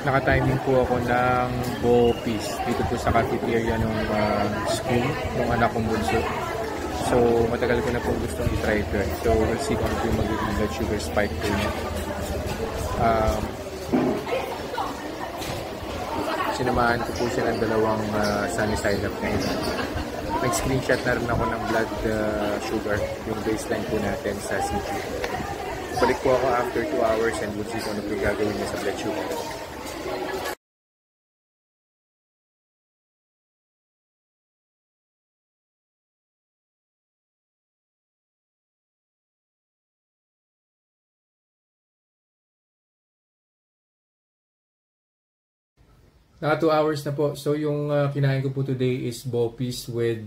Naka-timing po ako ng Bopis dito po sa cafeteria ng school ng anak kong bunso. So, matagal ko na po gustong i-try ito. So, we'll see kung ano yung magiging blood sugar spike po niya. Sinamahan ko po siya ng dalawang sunny side up ngayon. Nag-screenshot na rin ako ng blood sugar, yung baseline po natin sa CT. Balik po ako after 2 hours and we'll see kung ano po yung gagawin niya sa blood sugar. Naka 2 hours na po. So yung kinain ko po today is Bopis with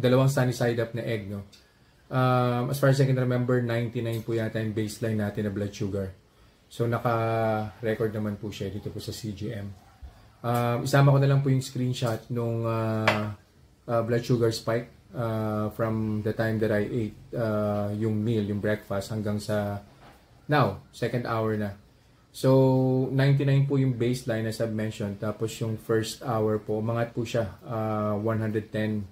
dalawang sunny side up na egg. No? As far as I can remember, 99 po yata yung baseline natin na blood sugar. So naka-record naman po siya dito po sa CGM. Isama ko na lang po yung screenshot nung blood sugar spike from the time that I ate yung meal, yung breakfast hanggang sa now, second hour na. So, 99 po yung baseline as I've mentioned. Tapos yung first hour po, umangat po siya, 110.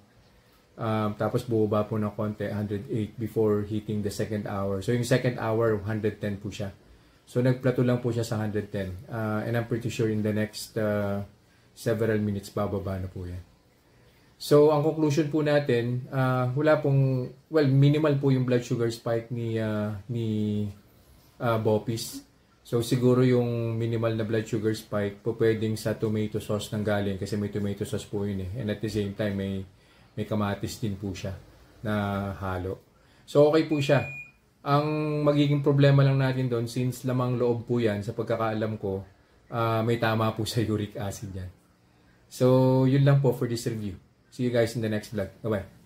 Tapos bubaba po ng konti, 108 before hitting the second hour. So, yung second hour, 110 po siya. So, nagplato lang po siya sa 110. And I'm pretty sure in the next several minutes, bababa na po yan. So, ang conclusion po natin, wala pong, well, minimal po yung blood sugar spike ni Bopis. So, siguro yung minimal na blood sugar spike po pwedeng sa tomato sauce nang galing kasi may tomato sauce po yun eh. And at the same time, may kamatis din po siya na halo. So, okay po siya. Ang magiging problema lang natin doon, since lamang loob po yan, sa pagkakaalam ko, may tama po sa uric acid yan. So, yun lang po for this review. See you guys in the next vlog. Bye-bye.